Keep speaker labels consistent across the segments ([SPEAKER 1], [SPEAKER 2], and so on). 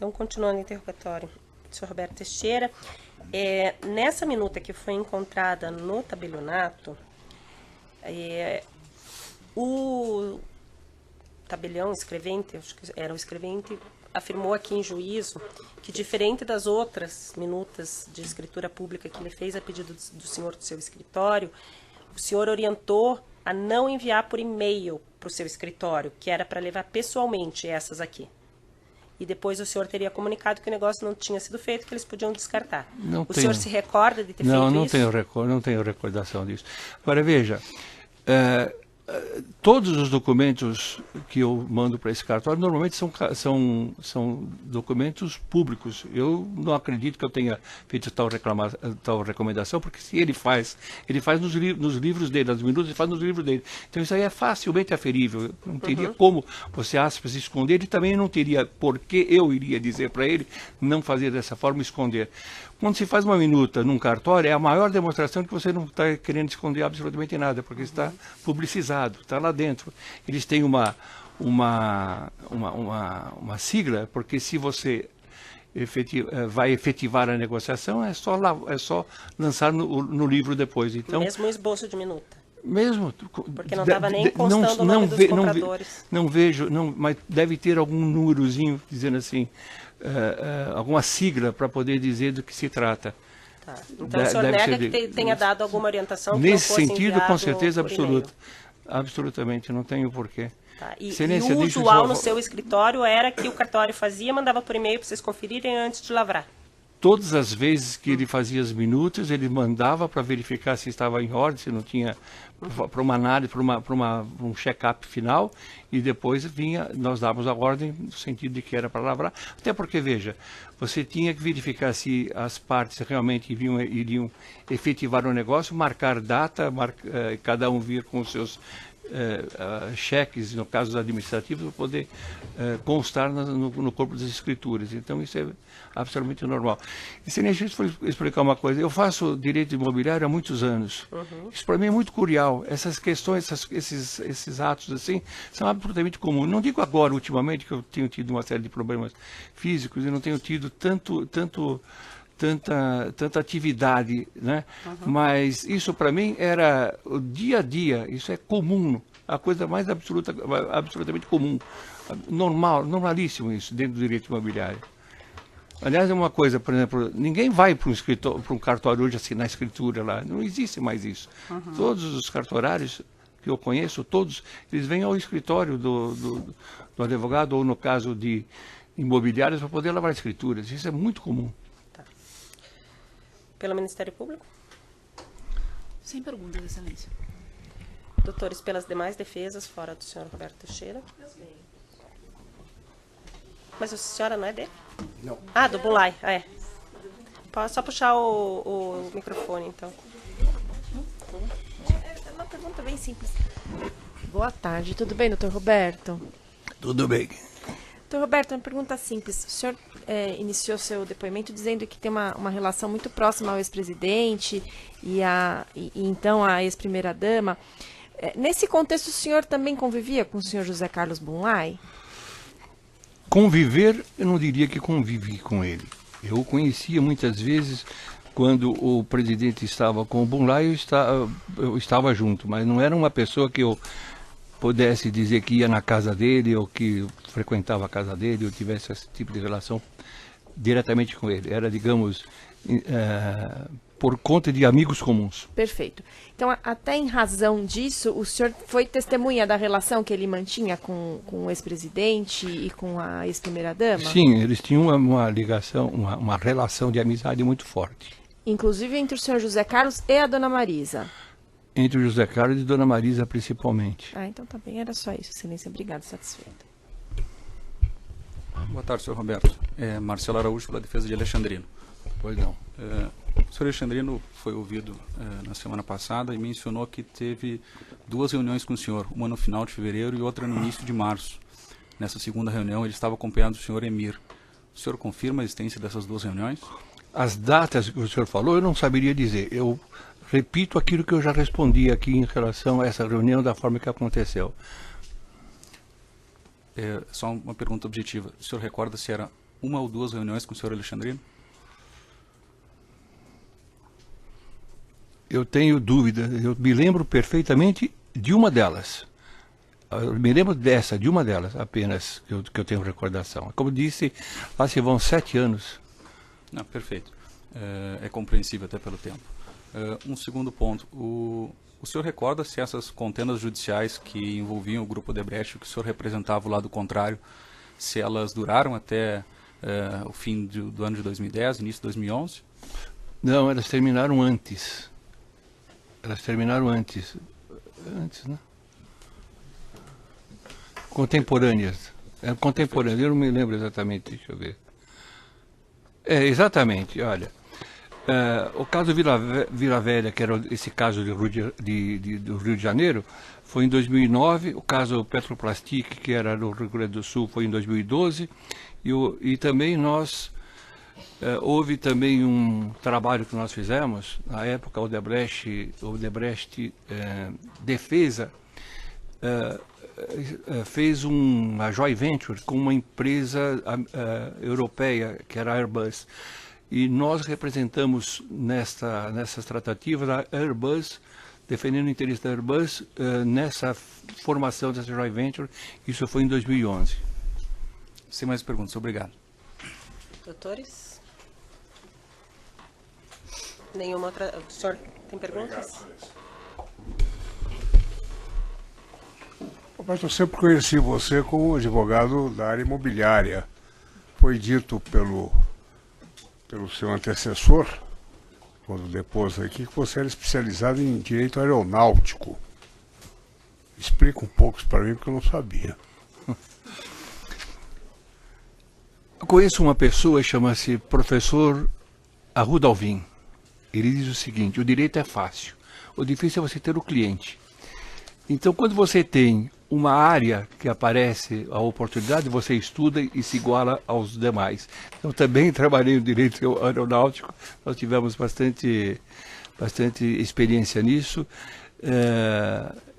[SPEAKER 1] Então, continuando o interrogatório, senhor Roberto Teixeira, nessa minuta que foi encontrada no tabelionato, o tabelião, escrevente, acho que era o escrevente, afirmou aqui em juízo que, diferente das outras minutas de escritura pública que ele fez a pedido do senhor do seu escritório, o senhor orientou a não enviar por e-mail para o seu escritório, que era para levar pessoalmente essas aqui. E depois o senhor teria comunicado que o negócio não tinha sido feito, que eles podiam descartar. O senhor se recorda de ter feito isso?
[SPEAKER 2] Não tenho recordação disso. Agora, veja, todos os documentos que eu mando para esse cartório normalmente são documentos públicos. Eu não acredito que eu tenha feito tal recomendação, porque se ele faz nos livros dele, nas minutas ele faz nos livros dele. Então isso aí é facilmente aferível. Não teria como você, aspas, esconder, e também não teria por que eu iria dizer para ele não fazer dessa forma, esconder. Quando se faz uma minuta num cartório, é a maior demonstração de que você não está querendo esconder absolutamente nada, porque está publicizado, está lá dentro. Eles têm uma sigla, porque se você vai efetivar a negociação, é só lançar no livro depois. Então,
[SPEAKER 1] mesmo o esboço de minuta?
[SPEAKER 2] Mesmo.
[SPEAKER 1] Porque não estava nem constando o nome dos compradores.
[SPEAKER 2] Não vejo, mas deve ter algum númerozinho dizendo assim, alguma sigla para poder dizer do que se trata.
[SPEAKER 1] Tá. Então o senhor nega que tenha dado alguma orientação que
[SPEAKER 2] nesse
[SPEAKER 1] não fosse
[SPEAKER 2] sentido, com certeza absoluta.
[SPEAKER 1] E-mail.
[SPEAKER 2] Absolutamente, não tenho porquê.
[SPEAKER 1] Tá. E o usual no seu escritório era que o cartório fazia, mandava por e-mail para vocês conferirem antes de lavrar?
[SPEAKER 2] Todas as vezes que ele fazia as minutas, ele mandava para verificar se estava em ordem, se não tinha, para uma análise, para um check-up final, e depois nós dávamos a ordem no sentido de que era para lavrar. Até porque, veja, você tinha que verificar se as partes realmente iriam efetivar o negócio, marcar data, cada um vir com os seus cheques, no caso administrativos, para poder constar no corpo das escrituras. Então isso é absolutamente normal. E se nem deixa eu explicar uma coisa, eu faço direito imobiliário há muitos anos. Isso para mim é muito curial. Essas questões, esses atos assim, são absolutamente comuns. Não digo agora, ultimamente, que eu tenho tido uma série de problemas físicos e não tenho tido tanta atividade, né? Mas isso para mim era o dia a dia, isso é comum, a coisa mais absolutamente comum, normalíssimo isso dentro do direito imobiliário. Aliás, é uma coisa, por exemplo, ninguém vai para um cartório hoje assinar escritura lá, não existe mais isso. Todos os cartorários que eu conheço, todos, eles vêm ao escritório do advogado, ou no caso de imobiliários, para poder lavar escrituras. Isso é muito comum.
[SPEAKER 1] Pelo Ministério Público?
[SPEAKER 3] Sem perguntas, Excelência.
[SPEAKER 1] Doutores, pelas demais defesas, fora do senhor Roberto Teixeira? Mas a senhora não é dele?
[SPEAKER 4] Não.
[SPEAKER 1] Ah, do Bulay, Pode só puxar o microfone, então.
[SPEAKER 3] É uma pergunta bem simples. Boa tarde, tudo bem, doutor Roberto?
[SPEAKER 2] Tudo bem.
[SPEAKER 3] Doutor Roberto, uma pergunta simples. O senhor iniciou seu depoimento dizendo que tem uma relação muito próxima ao ex-presidente e então a ex-primeira-dama. Nesse contexto, o senhor também convivia com o senhor José Carlos Bulay?
[SPEAKER 2] Conviver, eu não diria que convivi com ele. Eu o conhecia muitas vezes quando o presidente estava com o Bulay, eu estava junto, mas não era uma pessoa que eu pudesse dizer que ia na casa dele ou que frequentava a casa dele ou tivesse esse tipo de relação diretamente com ele. Era, digamos, por conta de amigos comuns.
[SPEAKER 3] Perfeito. Então, até em razão disso, o senhor foi testemunha da relação que ele mantinha com o ex-presidente e com a ex-primeira-dama?
[SPEAKER 2] Sim, eles tinham uma ligação, uma relação de amizade muito forte.
[SPEAKER 3] Inclusive entre o senhor José Carlos e a dona Marisa?
[SPEAKER 2] Entre o José Carlos e Dona Marisa, principalmente.
[SPEAKER 3] Então tá bem, era só isso, Excelência. Obrigada, satisfeita.
[SPEAKER 5] Boa tarde, senhor Roberto. Marcelo Araújo, pela defesa de Alexandrino.
[SPEAKER 2] Pois não.
[SPEAKER 5] O senhor Alexandrino foi ouvido na semana passada e mencionou que teve 2 reuniões com o senhor, uma no final de fevereiro e outra no início de março. Nessa segunda reunião, ele estava acompanhando o senhor Emir. O senhor confirma a existência dessas 2 reuniões?
[SPEAKER 2] As datas que o senhor falou, eu não saberia dizer. Eu repito aquilo que eu já respondi aqui em relação a essa reunião, da forma que aconteceu.
[SPEAKER 5] Só uma pergunta objetiva. O senhor recorda se era uma ou duas reuniões com o senhor Alexandrino?
[SPEAKER 2] Eu tenho dúvida, eu me lembro perfeitamente de uma delas. Eu me lembro de uma delas apenas, que eu tenho recordação. Como disse, lá se vão 7 anos.
[SPEAKER 5] Não, perfeito. É compreensível até pelo tempo. Um segundo ponto. O senhor recorda se essas contendas judiciais que envolviam o Grupo Odebrecht, que o senhor representava o lado contrário, se elas duraram até o fim do ano de 2010, início de 2011?
[SPEAKER 2] Não, elas terminaram antes. Antes, né? Contemporâneas. Contemporâneas, eu não me lembro exatamente, deixa eu ver. Exatamente, olha. O caso Vila Velha, que era esse caso do Rio de Janeiro, foi em 2009. O caso Petroplastic, que era no Rio Grande do Sul, foi em 2012. E também houve também um trabalho que nós fizemos, na época Odebrecht Defesa fez uma joint venture com uma empresa europeia, que era a Airbus. E nós representamos nessas tratativas a Airbus, defendendo o interesse da Airbus nessa formação dessa joint venture. Isso foi em 2011.
[SPEAKER 5] Sem mais perguntas, obrigado.
[SPEAKER 1] Doutores? Nenhuma outra... O senhor tem perguntas?
[SPEAKER 4] Mas eu sempre conheci você como advogado da área imobiliária. Foi dito pelo seu antecessor, quando depôs aqui, que você era especializado em direito aeronáutico. Explica um pouco isso para mim, porque eu não sabia.
[SPEAKER 2] Eu conheço uma pessoa, chama-se professor Arruda Alvim. Ele diz o seguinte: o direito é fácil, o difícil é você ter o cliente. Então, quando você tem uma área que aparece a oportunidade, você estuda e se iguala aos demais. Eu também trabalhei no direito aeronáutico, nós tivemos bastante experiência nisso.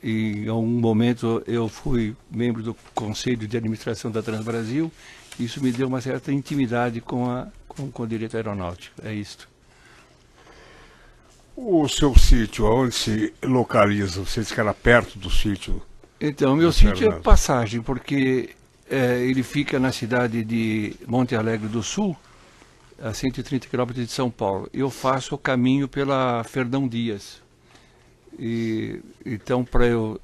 [SPEAKER 2] E em algum momento eu fui membro do Conselho de Administração da Transbrasil. Isso me deu uma certa intimidade com o direito aeronáutico. É isto.
[SPEAKER 4] O seu sítio, onde se localiza? Você disse que era perto do sítio?
[SPEAKER 2] Então, meu sítio é Passagem, porque ele fica na cidade de Monte Alegre do Sul, a 130 quilômetros de São Paulo. Eu faço o caminho pela Fernão Dias. Então, para eu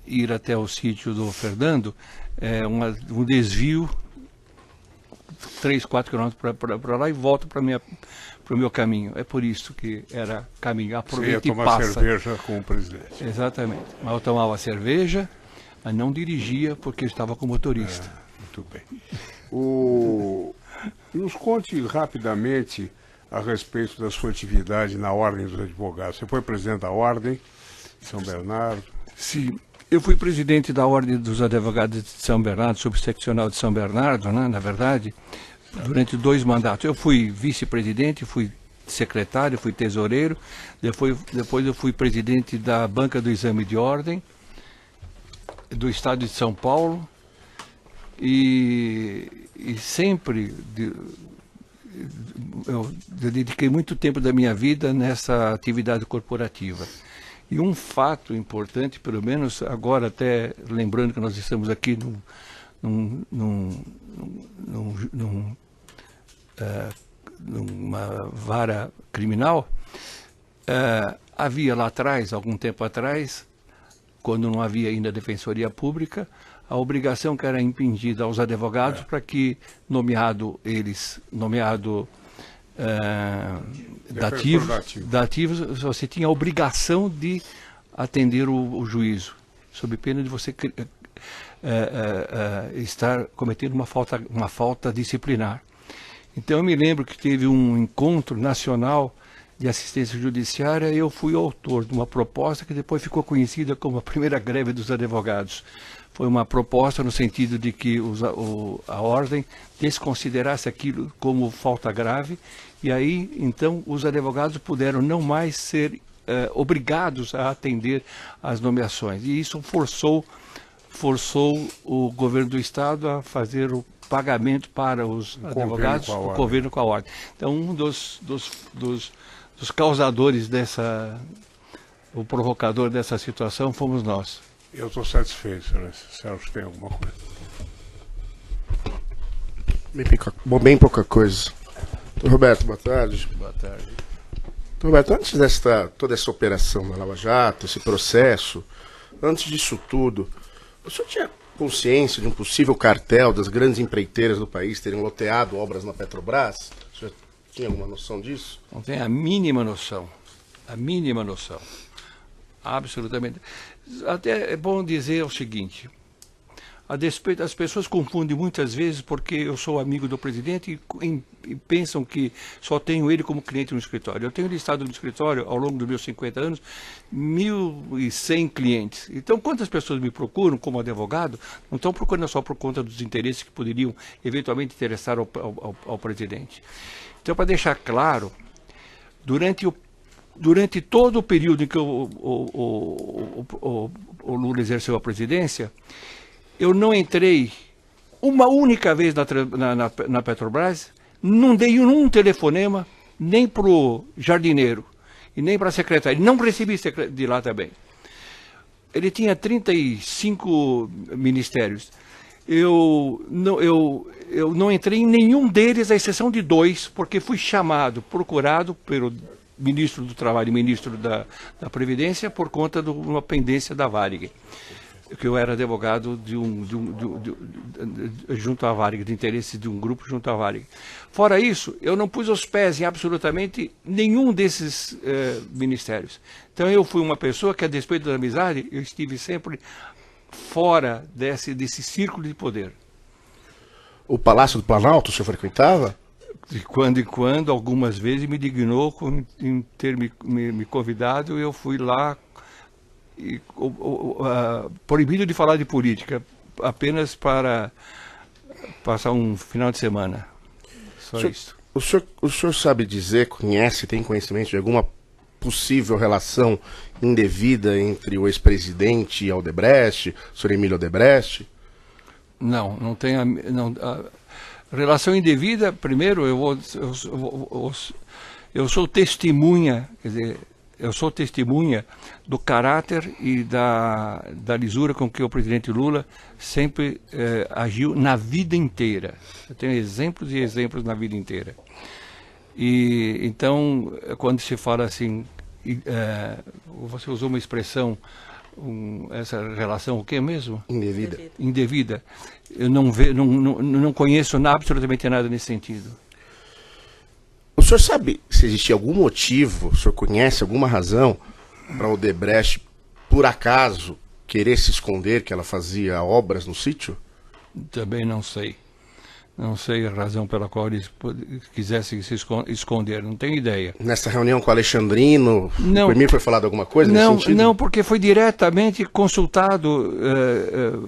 [SPEAKER 2] ir até o sítio do Fernando, é um desvio, 3, 4 quilômetros para lá e volto para o meu caminho. É por isso que era caminho. Aproveita
[SPEAKER 4] e passa. Você ia tomar cerveja com o presidente.
[SPEAKER 2] Exatamente. Mas eu tomava cerveja, mas não dirigia porque eu estava com motorista.
[SPEAKER 4] Muito bem. Nos conte rapidamente a respeito da sua atividade na Ordem dos Advogados. Você foi presidente da Ordem de São Bernardo?
[SPEAKER 2] Sim. Eu fui presidente da Ordem dos Advogados de São Bernardo, subseccional de São Bernardo, né, na verdade, durante 2 mandatos. Eu fui vice-presidente, fui secretário, fui tesoureiro, depois eu fui presidente da Banca do Exame de Ordem, do Estado de São Paulo, e sempre eu dediquei muito tempo da minha vida nessa atividade corporativa. E um fato importante, pelo menos agora, até lembrando que nós estamos aqui numa vara criminal, havia lá atrás, algum tempo atrás, quando não havia ainda defensoria pública, a obrigação que era impingida aos advogados para que, nomeado dativos, você tinha a obrigação de atender o juízo, sob pena de você estar cometendo uma falta disciplinar. Então eu me lembro que teve um encontro nacional de assistência judiciária e eu fui autor de uma proposta que depois ficou conhecida como a primeira greve dos advogados. Foi uma proposta no sentido de que a ordem desconsiderasse aquilo como falta grave, e aí então os advogados puderam não mais ser obrigados a atender às nomeações, e isso forçou o governo do estado a fazer pagamento para os advogados, o convênio com a ordem. Então, um dos causadores o provocador dessa situação fomos nós.
[SPEAKER 4] Eu estou satisfeito, senhor. Sérgio, tem alguma coisa?
[SPEAKER 6] Bem pouca coisa. Roberto, boa tarde.
[SPEAKER 2] Boa tarde.
[SPEAKER 6] Roberto, antes toda essa operação da Lava Jato, esse processo, antes disso tudo, o senhor tinha consciência de um possível cartel das grandes empreiteiras do país terem loteado obras na Petrobras? O senhor tinha alguma noção disso?
[SPEAKER 2] Não tem a mínima noção. A mínima noção. Absolutamente. Até é bom dizer o seguinte: a despeito, as pessoas confundem muitas vezes porque eu sou amigo do presidente e pensam que só tenho ele como cliente no escritório. Eu tenho listado no escritório, ao longo dos meus 50 anos, 1.100 clientes. Então, quantas pessoas me procuram como advogado, não estão procurando só por conta dos interesses que poderiam eventualmente interessar ao presidente. Então, para deixar claro, durante todo o período em que o Lula exerceu a presidência, eu não entrei uma única vez na Petrobras, não dei um telefonema, nem para o jardineiro e nem para a secretária. Não recebi de lá também. Ele tinha 35 ministérios. Eu não entrei em nenhum deles, à exceção de 2, porque fui procurado pelo ministro do Trabalho e ministro da Previdência por conta de uma pendência da Varig, que eu era advogado junto à Varig, de interesse de um grupo junto à Varig. Fora isso, eu não pus os pés em absolutamente nenhum desses ministérios. Então eu fui uma pessoa que, a despeito da amizade, eu estive sempre fora desse círculo de poder.
[SPEAKER 6] O Palácio do Planalto o senhor frequentava?
[SPEAKER 2] De quando em quando, algumas vezes, me dignou em ter me convidado, e eu fui lá, proibido de falar de política, apenas para passar um final de semana. Só isso.
[SPEAKER 6] O senhor sabe dizer, tem conhecimento de alguma possível relação indevida entre o ex-presidente e Odebrecht, o senhor Emílio Odebrecht?
[SPEAKER 2] Não tem relação indevida. Primeiro, eu sou testemunha, quer dizer, eu sou testemunha do caráter e da lisura com que o presidente Lula sempre agiu na vida inteira. Eu tenho exemplos e exemplos na vida inteira. E então, quando se fala assim, você usou uma expressão, essa relação o que mesmo? Indevida. Eu não conheço absolutamente nada nesse sentido.
[SPEAKER 6] O senhor sabe se existia algum motivo, o senhor conhece alguma razão para o Odebrecht, por acaso, querer se esconder que ela fazia obras no sítio?
[SPEAKER 2] Também não sei. Não sei a razão pela qual eles quisessem se esconder, não tenho ideia.
[SPEAKER 6] Nessa reunião com o Alexandrino, o Emílio foi falado alguma coisa nesse sentido? Não,
[SPEAKER 2] porque foi diretamente consultado,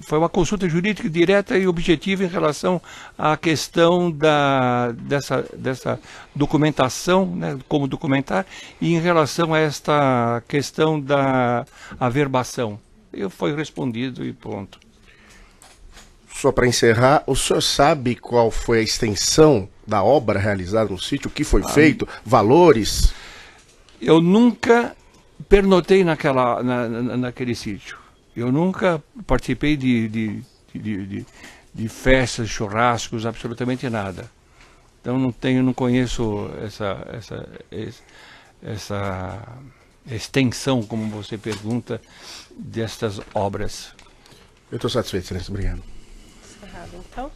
[SPEAKER 2] foi uma consulta jurídica direta e objetiva em relação à questão dessa documentação, né, como documentar, e em relação a esta questão da averbação. Foi respondido e pronto.
[SPEAKER 6] Só para encerrar, o senhor sabe qual foi a extensão da obra realizada no sítio? O que foi feito? Valores?
[SPEAKER 2] Eu nunca pernotei naquele sítio. Eu nunca participei de festas, churrascos, absolutamente nada. Então não conheço essa extensão, como você pergunta, destas obras.
[SPEAKER 6] Eu estou satisfeito, Excelência. Obrigado.
[SPEAKER 1] Então